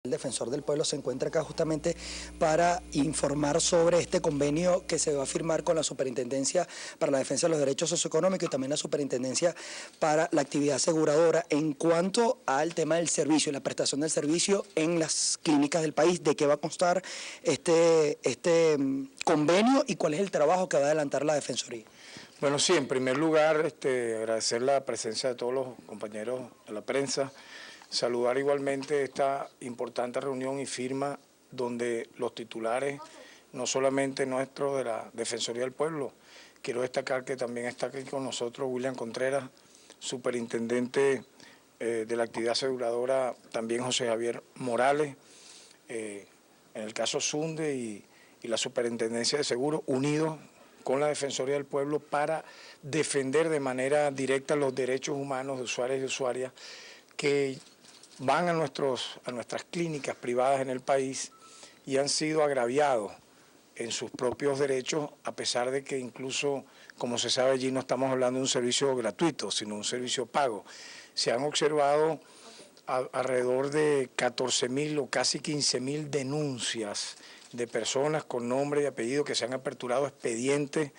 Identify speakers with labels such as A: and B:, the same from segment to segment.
A: El defensor del pueblo se encuentra acá justamente para informar sobre este convenio que se va a firmar con la Superintendencia para la Defensa de los Derechos Socioeconómicos y también la Superintendencia para la Actividad Aseguradora en cuanto al tema del servicio, la prestación del servicio en las clínicas del país, de qué va a constar este convenio y cuál es el trabajo que va a adelantar la Defensoría.
B: Bueno, sí, en primer lugar, agradecer la presencia de todos los compañeros de la prensa, saludar igualmente esta importante reunión y firma donde los titulares, no solamente nuestros de la Defensoría del Pueblo, quiero destacar que también está aquí con nosotros William Contreras, superintendente de la actividad aseguradora, también José Javier Morales, en el caso Sunde y la Superintendencia de Seguros, unidos con la Defensoría del Pueblo para defender de manera directa los derechos humanos de usuarios y usuarias que van a nuestras clínicas privadas en el país y han sido agraviados en sus propios derechos, a pesar de que incluso, como se sabe allí, no estamos hablando de un servicio gratuito, sino un servicio pago. Se han observado alrededor de 14.000 o casi 15.000 denuncias de personas con nombre y apellido que se han aperturado expedientes,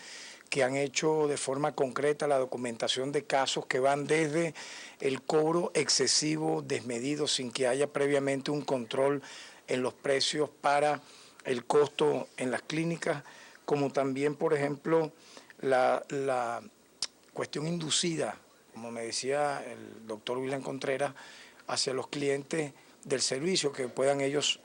B: que han hecho de forma concreta la documentación de casos que van desde el cobro excesivo, desmedido, sin que haya previamente un control en los precios para el costo en las clínicas, como también, por ejemplo, la cuestión inducida, como me decía el doctor William Contreras, hacia los clientes del servicio que puedan ellos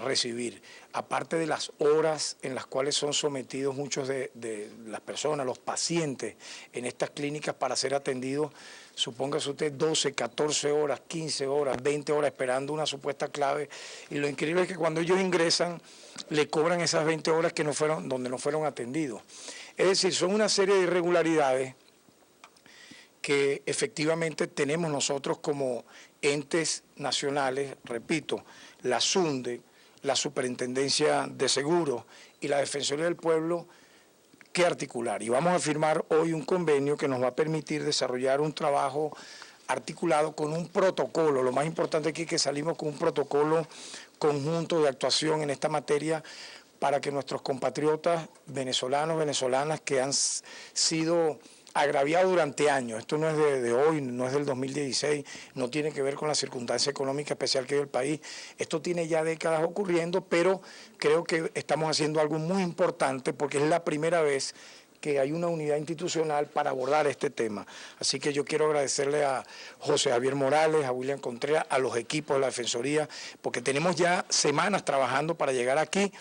B: recibir, aparte de las horas en las cuales son sometidos muchos de las personas, los pacientes en estas clínicas para ser atendidos, supóngase usted 12, 14 horas, 15 horas, 20 horas esperando una supuesta clave, y lo increíble es que cuando ellos ingresan le cobran esas 20 horas que donde no fueron atendidos. Es decir, son una serie de irregularidades que efectivamente tenemos nosotros como entes nacionales, repito, la SUNDE, la Superintendencia de Seguros y la Defensoría del Pueblo, que articular. Y vamos a firmar hoy un convenio que nos va a permitir desarrollar un trabajo articulado con un protocolo. Lo más importante aquí es que salimos con un protocolo conjunto de actuación en esta materia para que nuestros compatriotas venezolanos, venezolanas que han sido agraviado durante años, esto no es de hoy, no es del 2016, no tiene que ver con la circunstancia económica especial que vive el país, esto tiene ya décadas ocurriendo, pero creo que estamos haciendo algo muy importante porque es la primera vez que hay una unidad institucional para abordar este tema. Así que yo quiero agradecerle a José Javier Morales, a William Contreras, a los equipos de la Defensoría, porque tenemos ya semanas trabajando para llegar aquí,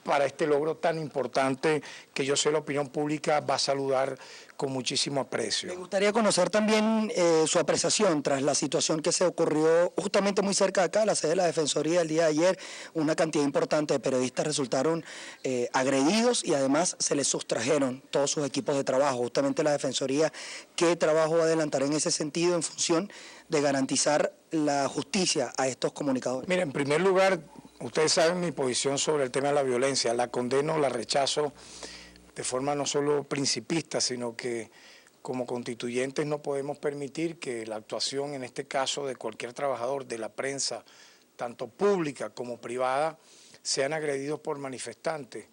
B: para este logro tan importante que yo sé la opinión pública va a saludar con muchísimo aprecio.
A: Me gustaría conocer también su apreciación tras la situación que se ocurrió justamente muy cerca de acá, la sede de la Defensoría el día de ayer. Una cantidad importante de periodistas resultaron agredidos y además se les sustrajeron todos sus equipos de trabajo. Justamente la Defensoría, ¿qué trabajo va a adelantar en ese sentido en función de garantizar la justicia a estos comunicadores?
B: Mira, en primer lugar, ustedes saben mi posición sobre el tema de la violencia, la condeno, la rechazo de forma no solo principista, sino que como constituyentes no podemos permitir que la actuación, en este caso, de cualquier trabajador de la prensa, tanto pública como privada, sean agredidos por manifestantes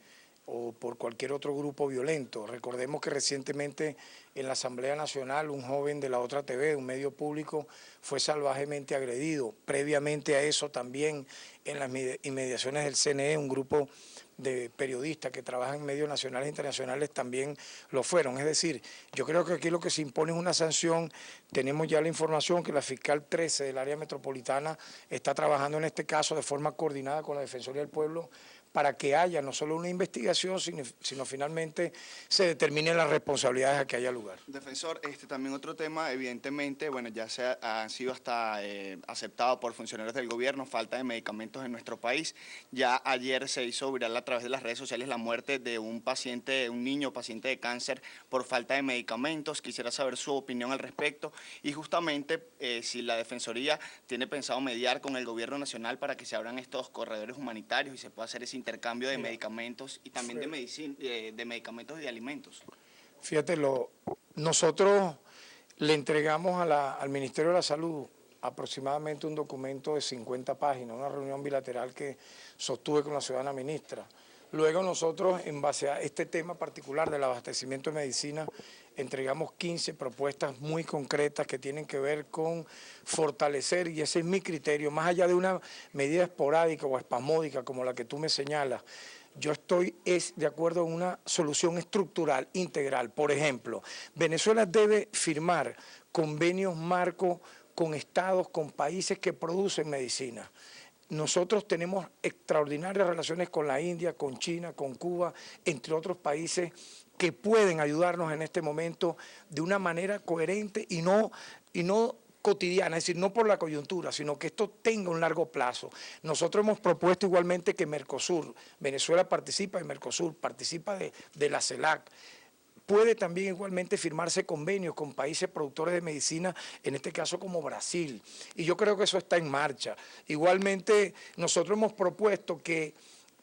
B: o por cualquier otro grupo violento. Recordemos que recientemente en la Asamblea Nacional un joven de la Otra TV, de un medio público, fue salvajemente agredido. Previamente a eso también en las inmediaciones del CNE, un grupo de periodistas que trabajan en medios nacionales e internacionales también lo fueron. Es decir, yo creo que aquí lo que se impone es una sanción. Tenemos ya la información que la fiscal 13 del área metropolitana está trabajando en este caso de forma coordinada con la Defensoría del Pueblo para que haya no solo una investigación, sino finalmente se determinen las responsabilidades a que haya lugar.
C: Defensor, también otro tema, evidentemente, bueno, ya han sido hasta aceptados por funcionarios del gobierno, falta de medicamentos en nuestro país. Ya ayer se hizo viral a través de las redes sociales la muerte de un paciente, un niño paciente de cáncer por falta de medicamentos. Quisiera saber su opinión al respecto y justamente si la Defensoría tiene pensado mediar con el gobierno nacional para que se abran estos corredores humanitarios y se pueda hacer ese intercambio de medicamentos y también de medicamentos y de alimentos.
B: Fíjate, nosotros le entregamos al Ministerio de la Salud aproximadamente un documento de 50 páginas, una reunión bilateral que sostuve con la ciudadana ministra. Luego nosotros, en base a este tema particular del abastecimiento de medicina, entregamos 15 propuestas muy concretas que tienen que ver con fortalecer, y ese es mi criterio, más allá de una medida esporádica o espasmódica como la que tú me señalas. Yo estoy de acuerdo en una solución estructural, integral. Por ejemplo, Venezuela debe firmar convenios marco con estados, con países que producen medicina. Nosotros tenemos extraordinarias relaciones con la India, con China, con Cuba, entre otros países que pueden ayudarnos en este momento de una manera coherente y no cotidiana, es decir, no por la coyuntura, sino que esto tenga un largo plazo. Nosotros hemos propuesto igualmente que Mercosur, Venezuela participa de Mercosur, participa de la CELAC, puede también igualmente firmarse convenios con países productores de medicina, en este caso como Brasil, y yo creo que eso está en marcha. Igualmente nosotros hemos propuesto que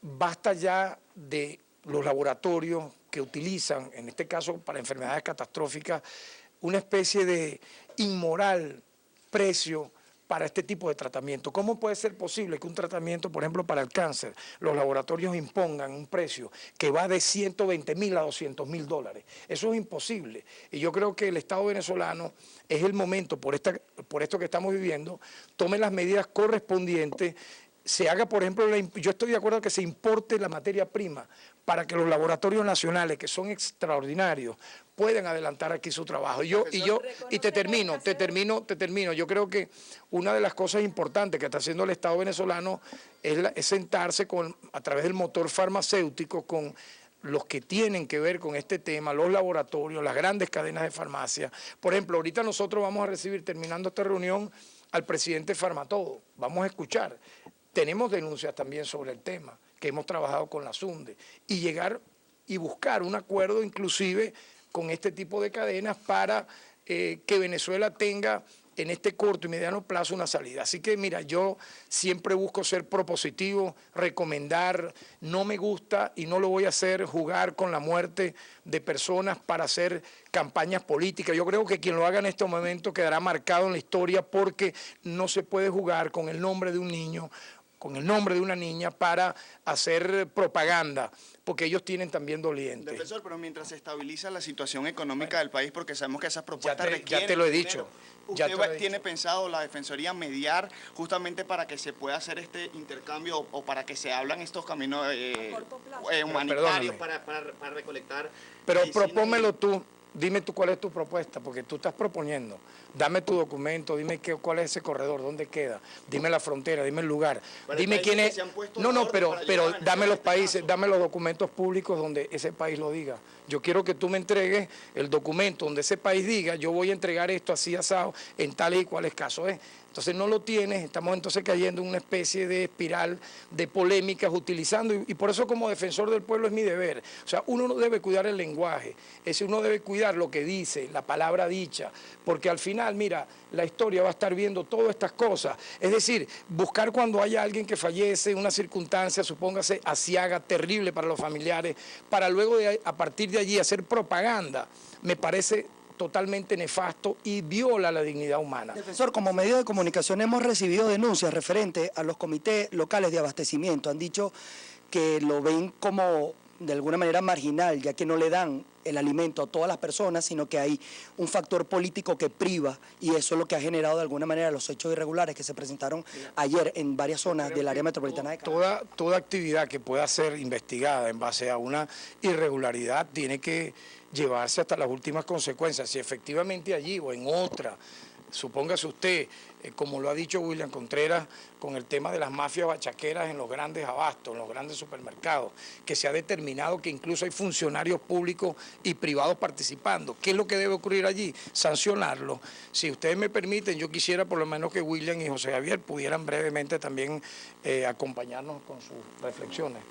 B: basta ya de los laboratorios que utilizan, en este caso para enfermedades catastróficas, una especie de inmoral precio para este tipo de tratamiento. ¿Cómo puede ser posible que un tratamiento, por ejemplo, para el cáncer, los laboratorios impongan un precio que va de 120.000 a 200.000 $? Eso es imposible. Y yo creo que el Estado venezolano es el momento, por esto que estamos viviendo, tome las medidas correspondientes, se haga, por ejemplo, yo estoy de acuerdo que se importe la materia prima para que los laboratorios nacionales, que son extraordinarios, puedan adelantar aquí su trabajo. Y te termino. Yo creo que una de las cosas importantes que está haciendo el Estado venezolano es sentarse a través del motor farmacéutico con los que tienen que ver con este tema, los laboratorios, las grandes cadenas de farmacia. Por ejemplo, ahorita nosotros vamos a recibir, terminando esta reunión, al presidente Farmatodo. Vamos a escuchar. Tenemos denuncias también sobre el tema, que hemos trabajado con la SUNDE, y llegar y buscar un acuerdo inclusive con este tipo de cadenas para que Venezuela tenga en este corto y mediano plazo una salida. Así que mira, yo siempre busco ser propositivo, recomendar, no me gusta y no lo voy a hacer jugar con la muerte de personas para hacer campañas políticas. Yo creo que quien lo haga en este momento quedará marcado en la historia, porque no se puede jugar con el nombre de un niño, con el nombre de una niña para hacer propaganda, porque ellos tienen también dolientes.
C: Defensor, pero mientras se estabiliza la situación económica del país, porque sabemos que esas propuestas requieren
B: ya te lo he dicho.
C: ¿Usted tiene pensado la Defensoría mediar justamente para que se pueda hacer este intercambio o para que se hablan estos caminos humanitarios para recolectar?
B: Pero propónmelo tú. Dime tú cuál es tu propuesta, porque tú estás proponiendo. Dame tu documento, dime cuál es ese corredor, dónde queda, dime la frontera, dime el lugar, dime quién es. No, pero dame los países, dame los documentos públicos donde ese país lo diga. Yo quiero que tú me entregues el documento donde ese país diga, yo voy a entregar esto así asado en tales y cuales casos es. Entonces no lo tienes, estamos entonces cayendo en una especie de espiral de polémicas utilizando, y por eso como defensor del pueblo es mi deber. O sea, uno no debe cuidar el lenguaje, uno debe cuidar lo que dice, la palabra dicha, porque al final, mira, la historia va a estar viendo todas estas cosas. Es decir, buscar cuando haya alguien que fallece, una circunstancia, supóngase, aciaga, terrible para los familiares, para luego a partir de allí hacer propaganda, me parece totalmente nefasto y viola la dignidad humana.
A: Defensor, como medio de comunicación hemos recibido denuncias referentes a los comités locales de abastecimiento. Han dicho que lo ven como de alguna manera marginal, ya que no le dan el alimento a todas las personas, sino que hay un factor político que priva, y eso es lo que ha generado de alguna manera los hechos irregulares que se presentaron ayer en varias zonas del área metropolitana de Caracas.
B: Toda actividad que pueda ser investigada en base a una irregularidad tiene que llevarse hasta las últimas consecuencias. Si efectivamente allí o en otra, supóngase usted, como lo ha dicho William Contreras, con el tema de las mafias bachaqueras en los grandes abastos, en los grandes supermercados, que se ha determinado que incluso hay funcionarios públicos y privados participando. ¿Qué es lo que debe ocurrir allí? Sancionarlo. Si ustedes me permiten, yo quisiera por lo menos que William y José Javier pudieran brevemente también acompañarnos con sus reflexiones.